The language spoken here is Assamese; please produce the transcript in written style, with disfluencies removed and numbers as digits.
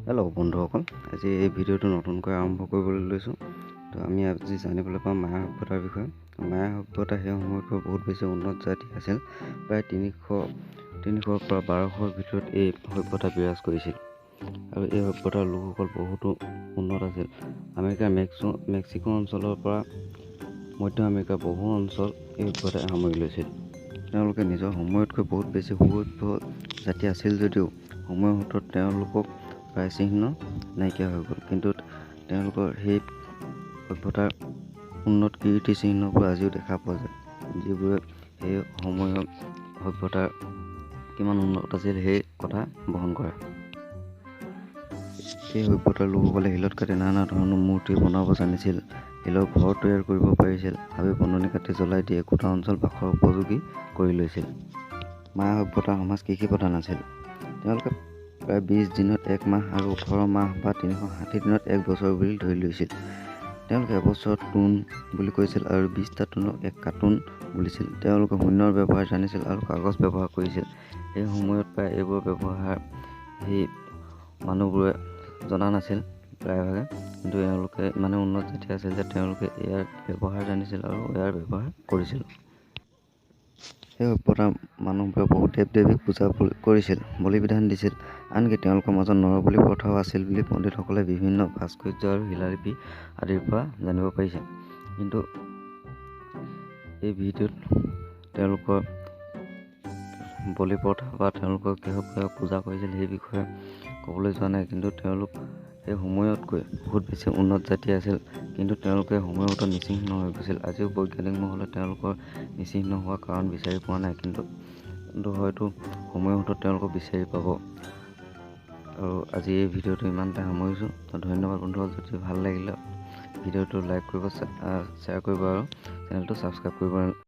হেল্ল' বন্ধুসকল, আজি এই ভিডিঅ'টো নতুনকৈ আৰম্ভ কৰিবলৈ লৈছোঁ। তো আমি আজি জানিবলৈ পাম মায়া সভ্যতাৰ বিষয়ে। মায়া সভ্যতা সেই সময়তকৈ বহুত বেছি উন্নত জাতি আছিল। প্ৰায় 300ৰ পৰা 1200ৰ ভিতৰত এই সভ্যতা বিৰাজ কৰিছিল আৰু এই সভ্যতাৰ লোকসকল বহুতো উন্নত আছিল। আমেৰিকাৰ মেক্সিকো অঞ্চলৰ পৰা মধ্য আমেৰিকাৰ বহু অঞ্চল এই সভ্যতাই সামৰি লৈছিল। তেওঁলোকে নিজৰ সময়তকৈ বহুত বেছি সুসভ্য জাতি আছিল যদিও সময়ৰ সোঁতত তেওঁলোকক প্ৰায় চিহ্ন নাইকিয়া হৈ গ'ল, কিন্তু তেওঁলোকৰ সেই সভ্যতাৰ উন্নত কীৰ্তি চিহ্নবোৰ আজিও দেখা পোৱা যায়, যিবোৰে সেই সময়ৰ সভ্যতাৰ কিমান উন্নত আছিল সেই কথা বহন কৰে। এই সভ্যতাৰ লোকসকলে শিলত কাটি নানা ধৰণৰ মূৰ্তি বনাব জানিছিল, শিলৰ ঘৰ তৈয়াৰ কৰিব পাৰিছিল, হাবি বননি কাটি জ্বলাই দি একোটা অঞ্চল বাসৰ উপযোগী কৰি লৈছিল। মায়া সভ্যতাৰ সমাজ কৃষি প্ৰধান আছিল। তেওঁলোকে প্ৰায় 20 দিনত 1 মাহ আৰু 18 মাহ বা 360 দিনত 1 বছৰ বুলি ধৰি লৈছিল। তেওঁলোকে এবছৰত টুন বুলি কৈছিল আৰু 20টা টুনক 1 কাৰ্টুন বুলিছিল। তেওঁলোকে শূন্যৰ ব্যৱহাৰ জানিছিল আৰু কাগজ ব্যৱহাৰ কৰিছিল। সেই সময়ত প্ৰায় এইবোৰ ব্যৱহাৰ সেই মানুহবোৰে জনা নাছিল প্ৰায়ভাগে, কিন্তু তেওঁলোকে ইমানে উন্নত জাতি আছিল যে তেওঁলোকে ইয়াৰ ব্যৱহাৰ জানিছিল আৰু ইয়াৰ ব্যৱহাৰ কৰিছিল। সেই সভ্যতাৰ মানুহবোৰে বহু দেৱ দেৱীক পূজা কৰিছিল, বলি বিধান দিছিল। আনকি তেওঁলোকৰ মাজত নৰবলি প্ৰথাও আছিল বুলি পণ্ডিতসকলে বিভিন্ন ভাস্কৰ্য আৰু শিলালিপি আদিৰ পৰা জানিব পাৰিছে। কিন্তু এই ভিডিঅ'ত তেওঁলোকৰ বলি প্ৰথা বা তেওঁলোকৰ কিহৰ পূজা কৰিছিল সেই বিষয়ে ক'বলৈ যোৱা নাই, কিন্তু তেওঁলোক সেই সময়তকৈ বহুত বেছি উন্নত জাতি আছিল, কিন্তু তেওঁলোকে সময়ত নিচিহ্ন হৈ গৈছিল। আজিও বৈজ্ঞানিক মহলে তেওঁলোকৰ নিচিহ্ন হোৱাৰ কাৰণ বিচাৰি পোৱা নাই, কিন্তু হয়তো সময়ৰ সোঁতত তেওঁলোকক বিচাৰি পাব। আৰু আজি এই ভিডিঅ'টো ইমানতে সামৰিছোঁ। ধন্যবাদ বন্ধুসকল। যদি ভাল লাগিলে ভিডিঅ'টো লাইক কৰিব, শ্বেয়াৰ কৰিব আৰু চেনেলটো ছাবস্ক্ৰাইব কৰিব।